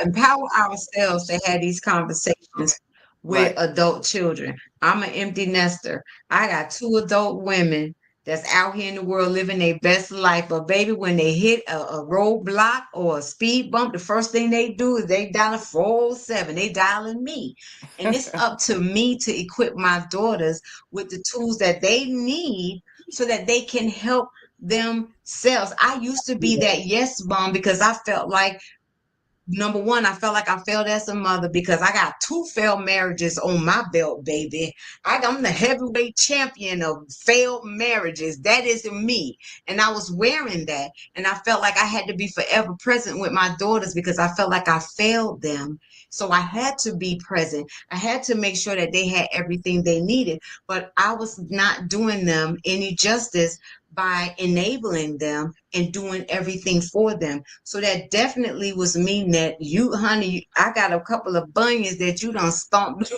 empower ourselves to have these conversations with Right. adult children. I'm an empty nester. I got two adult women that's out here in the world living their best life. But baby, when they hit a roadblock or a speed bump, the first thing they do is they dial 407. They dialing me. And it's up to me to equip my daughters with the tools that they need so that they can help themselves. I used to be Yeah. that yes mom because I felt like, number one, I felt like I failed as a mother because I got two failed marriages on my belt, baby. I'm the heavyweight champion of failed marriages. That is me. And I was wearing that. And I felt like I had to be forever present with my daughters because I felt like I failed them. So I had to be present. I had to make sure that they had everything they needed. But I was not doing them any justice by enabling them and doing everything for them. So that definitely was me, Net. You, honey, I got a couple of bunions that you done stomped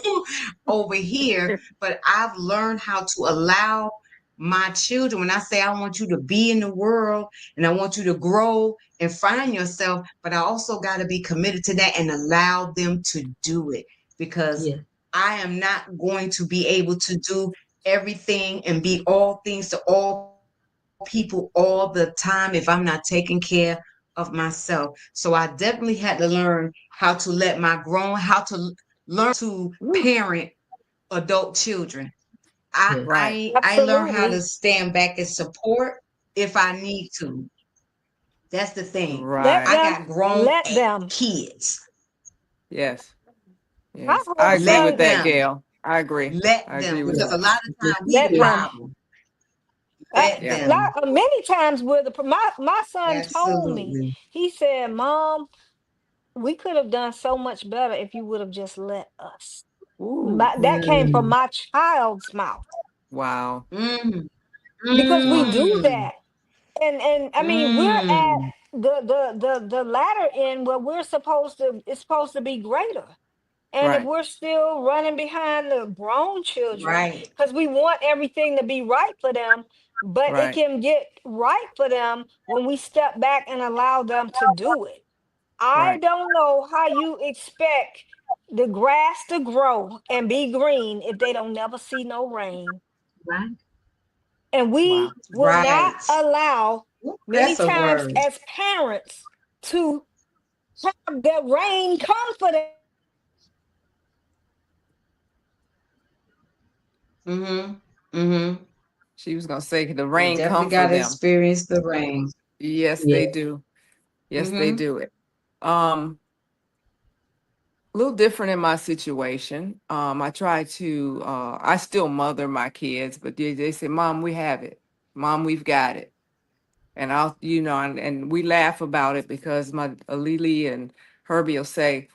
over here, but I've learned how to allow my children, when I say I want you to be in the world and I want you to grow and find yourself, but I also got to be committed to that and allow them to do it because Yeah. I am not going to be able to do everything and be all things to all people all the time if I'm not taking care of myself. So I definitely had to learn how to how to learn to Woo. parent adult children. I Yeah. Right. I I learned how to Absolutely. stand back and support if I need to. That's the thing. Let I Right. them, got grown let them. kids. Yes. My Yes. I whole agree with Let son, that, them. Gail. I agree. Let I them. agree with Yeah. Because that. a lot of Me times we let the too. them. problem. Uh, Let Yeah. them. many times with my son told me, Absolutely. he said, "Mom, we could have done so much better if you would have just let us." Ooh. That came from Mm. my child's mouth Wow. Mm. because we Wow. do Mm. that, and I mean we're at Mm. the latter end where we're supposed to it's supposed to be greater. And if Right. we're still running behind the grown children, Right. because we want everything to be right for them, but it Right. can get right for them when we step back and allow them to do it. I Right. don't know how you expect the grass to grow and be green if they don't never see no rain. Right. And Wow. we will not Right. allow Ooh, many that's a times word. as parents to have the rain come for them. Mm-hmm. Mm-hmm. She was gonna say the They rain definitely come for got to them. experience the rain. Yes, Yeah. they do. Yes, they Mm-hmm. do it. Um, a little different in my situation. I try to I still mother my kids, but they say, Mom, we have it. Mom, we've got it. And I'll, and we laugh about it because my Lily and Herbie will say,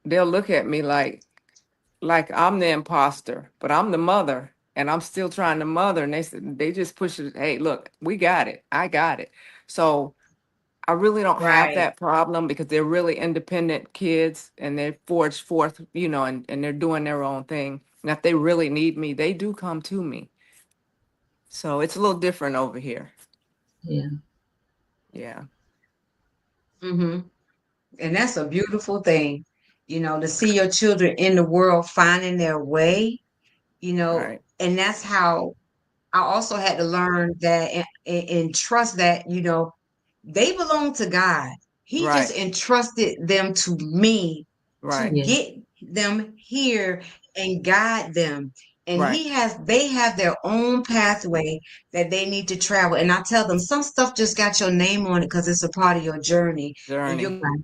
they'll look at me like I'm the imposter, but I'm the mother and I'm still trying to mother. And they just push it. Hey, look, we got it. I got it. So I really don't have Right. that problem because they're really independent kids and they're forged forth, and they're doing their own thing. And if they really need me, they do come to me. So it's a little different over here. Yeah. Yeah. Mm-hmm. And that's a beautiful thing, to see your children in the world finding their way, Right. and that's how I also had to learn that and trust that, they belong to God. He just Right. entrusted them to me to Right. Yeah. get them here and guide them. And Right. they have their own pathway that they need to travel. And I tell them some stuff just got your name on it because it's a part of your journey. And Journey. you're Right.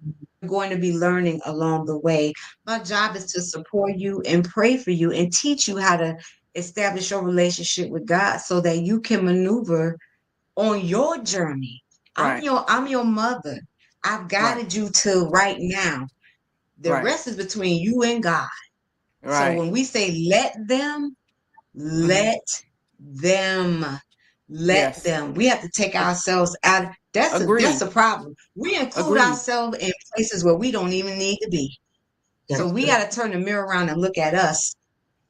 going to be learning along the way. My job is to support you and pray for you and teach you how to establish your relationship with God so that you can maneuver on your journey. Right. I'm your mother. I've Right. guided you to right now. The Right. rest is between you and God. So Right. when we say Hmm. let them, let Yes. them. We have to take ourselves out. That's Agreed. a problem. We include Agreed. ourselves in places where we don't even need to be. So That's we true. got to turn the mirror around and look at us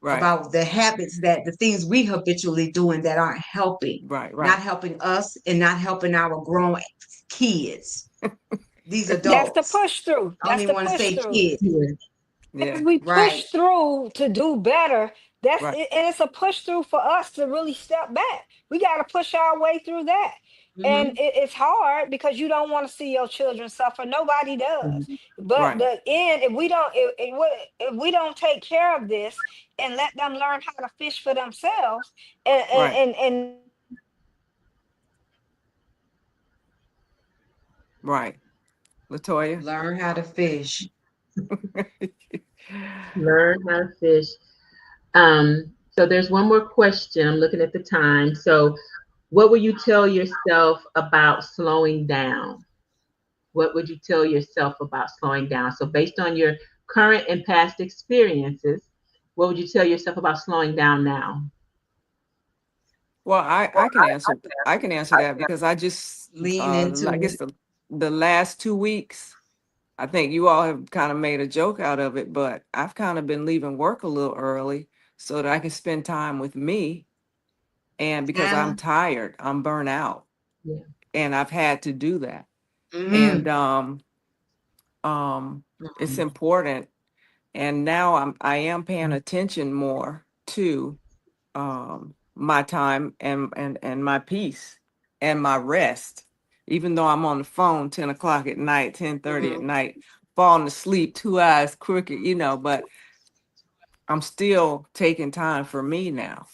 Right. about the habits that the things we habitually doing that aren't helping, Right. not Right. helping us and not helping our grown kids, these That's the adults. push through. I don't That's even the want to push say through. kids. Yeah. As Yeah. we Right. push through to do better, that's Right. it, and it's a push through for us to really step back. We got to push our way through that, and Hmm. it's hard because you don't want to see your children suffer. Nobody does, Mhm. but Right. the end, if we don't take care of this and let them learn how to fish for themselves, and and Right. and, and Right. Latoya. Learn how to fish. Learn how to fish. So there's one more question. I'm looking at the time. So, what would you tell yourself about slowing down? What would you tell yourself about slowing down? So, based on your current and past experiences, what would you tell yourself about slowing down now? Well, I can answer that because I just Lean into I guess it. the last 2 weeks, I think you all have kind of made a joke out of it, but I've kind of been leaving work a little early so that I can spend time with me. And because I'm Anna. tired, I'm burnt out, Yeah. and I've had to do that. And Mm. it's Mm. important. And now I am paying attention more to my time and my peace and my rest. Even though I'm on the phone 10 o'clock at night, 10:30 at Mhm. night, falling asleep, 2 eyes crooked, but I'm still taking time for me now.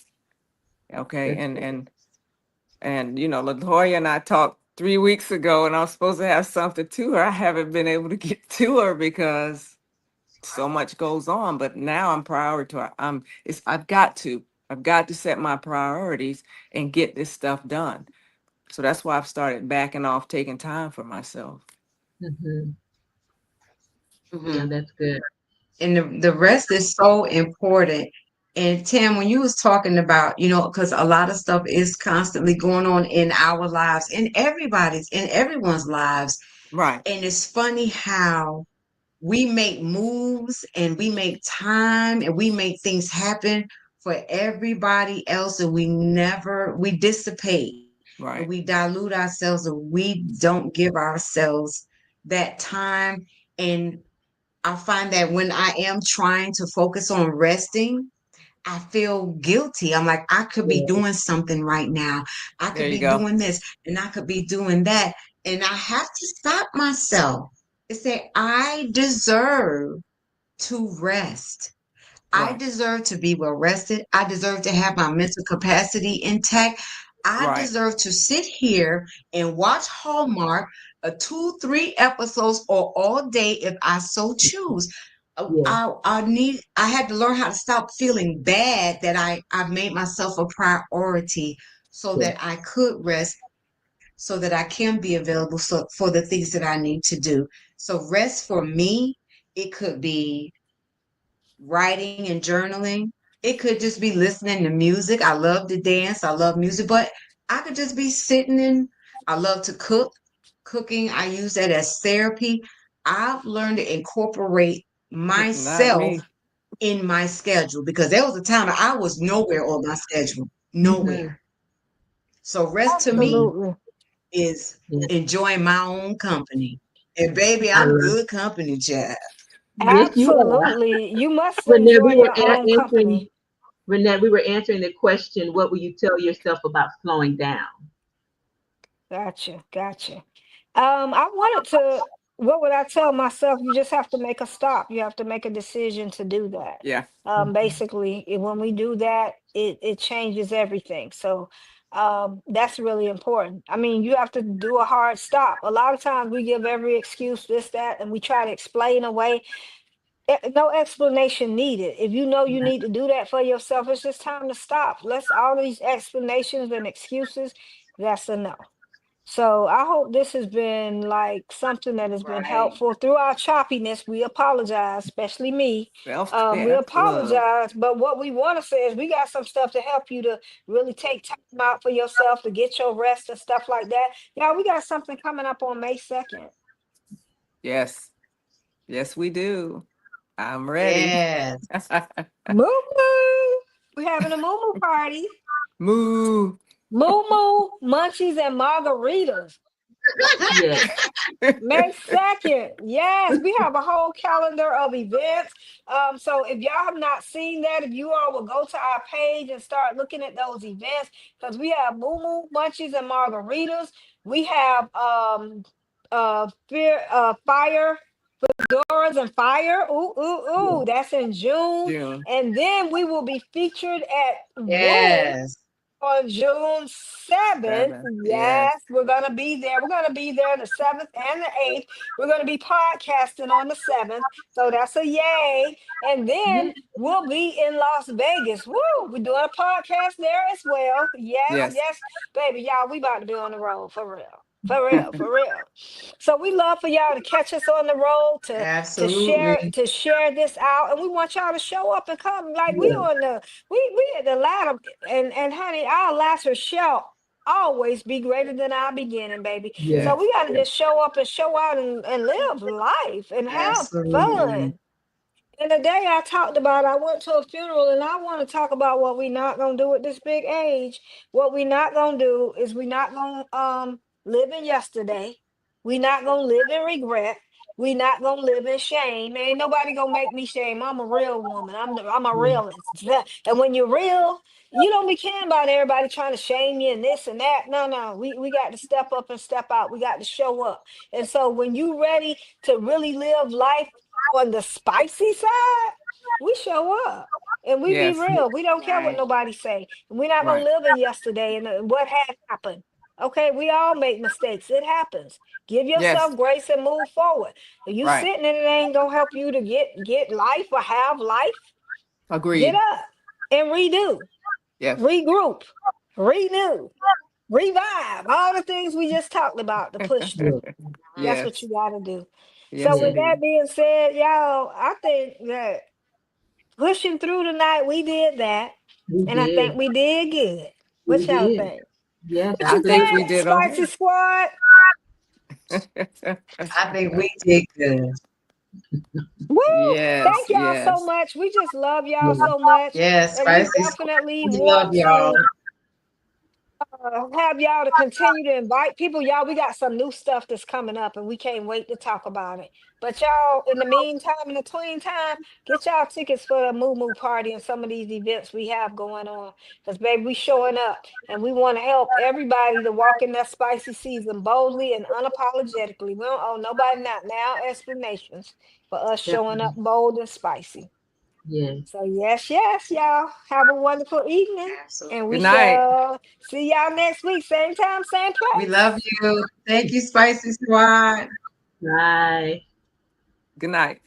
Okay. That's And Latoya and I talked 3 weeks ago, and I was supposed to have something to her. I haven't been able to get to her because so much goes on. But now I'm priority. I've got to set my priorities and get this stuff done. So that's why I've started backing off, taking time for myself. hmm Yeah, Mhm. that's good. And the rest is so important. And Tam, when you was talking about, because a lot of stuff is constantly going on in our lives, in everyone's lives. Right, And it's funny how we make moves and we make time and we make things happen for everybody else, and we dissipate and right, we dilute ourselves, and we don't give ourselves that time. And I find that when I am trying to focus on resting, I feel guilty. I'm like, I could be Yeah. doing something right now. I there could you be go. doing this and I could be doing that. And I have to stop myself and say, I deserve to rest. I Right, deserve to be well rested. I deserve to have my mental capacity intact. I right, deserve to sit here and watch Hallmark, 2, 3 episodes, or all day if I so choose. Yeah. I had to learn how to stop feeling bad that I've made myself a priority so Yeah. that I could rest, so that I can be available for the things that I need to do. So rest for me, it could be writing and journaling. It could just be listening to music. I love to dance. I love music, but I could just be sitting in. I love to cook. Cooking, I use that as therapy. I've learned to incorporate not myself me. in my schedule because there was a time I was nowhere on my schedule, hmm nowhere. So rest to me absolutely, is Yeah. enjoying my own company. And baby, I I'm love. good company, Chad. Yes, you are. absolutely, you must Renee, enjoy your own answering. company. Renee, we were answering the question. What will you tell yourself about slowing down? Gotcha, gotcha. I wanted to, what would I tell myself? You just have to make a stop. You have to make a decision to do that. Yeah, Mhm. Basically, when we do that, it changes everything. So, that's really important. I mean, you have to do a hard stop. A lot of times we give every excuse, this, that, and we try to explain away. No explanation needed. If you know you Yeah. need to do that for yourself, it's just time to stop. Let's all these explanations and excuses, that's a no. So I hope this has been like something that has been Right. helpful through our choppiness. We apologize, especially me. We self-care club. apologize, but what we want to say is we got some stuff to help you to really take time out for yourself to get your rest and stuff like that. Yeah, we got something coming up on May 2nd. Yes, yes, we do. I'm ready. Yes. Moo moo. We're having a moo moo party. Moo. Moo moo, munchies, and margaritas. Yes. May 2nd. Yes, we have a whole calendar of events. So if y'all have not seen that, if you all will go to our page and start looking at those events, because we have moo moo, munchies, and margaritas. We have fire, doors and fire. Ooh, ooh, ooh. That's in June. June. And then we will be featured at Woo Yes. on June 7th. 7th. Yes. Yes, we're going to be there. We're going to be there the 7th and the 8th. We're going to be podcasting on the 7th. So that's a yay. And then we'll be in Las Vegas. Woo! We're doing a podcast there as well. Yes, Yes. yes. Baby, y'all, we about to be on the road for real. For real, for real. So we love for y'all to catch us on the road Absolutely. to share this out, and we want y'all to show up and come. Like we Yeah. on the we at the ladder, and honey, our latter shall always be greater than our beginning, baby. Yes. So we got to Yes. just show up and show out and live life and have Absolutely. fun. And the day I talked about, I went to a funeral, and I want to talk about what we not gonna do at this big age. What we not gonna do is we not gonna live in yesterday. We not gonna live in regret. We not gonna live in shame. Ain't nobody gonna make me shame. I'm a real woman. I'm a Yeah. realist. And when you're real, you don't be caring about everybody trying to shame you and this and that. No, no. We got to step up and step out. We got to show up. And so when you ready to really live life on the spicy side, we show up and we be Yes. real. We don't care what Right. nobody say. We're not gonna Right. live in yesterday and what had happened. Okay, we all make mistakes. It happens. Give Yes. yourself grace and move forward. If you Right. sitting and it ain't gonna help you to get life or have life, get Agreed. up and redo, Yes. regroup, renew, revive. All the things we just talked about to push Yes. through. That's what Yes. you gotta do. So Yes, Yes. with that indeed. being said, y'all, I think that pushing through tonight, we did that. We And I did. think we did good. We What y'all did. think? Yes, What I you think absolutely. we think, did Spicy okay. Squad? I think we did good. Woo! Yes. Thank y'all so Yes. much. We just love y'all Yes. so much. Yes, And we Spicy Squad. definitely We love want y'all. to have y'all to continue to invite people. Y'all, we got some new stuff that's coming up and we can't wait to talk about it. But y'all, in the meantime, in the tween time, get y'all tickets for the Moo Moo Party and some of these events we have going on. Because, baby, we showing up and we want to help everybody to walk in that spicy season boldly and unapologetically. We don't owe nobody not now explanations for us showing up Definitely. bold and spicy. Yes. So yes, yes, y'all. Have a wonderful evening. And Absolutely. Good we night. shall see y'all next week. Same time, same We place. love you. Thank you, Spicy Squad. Bye. Good night.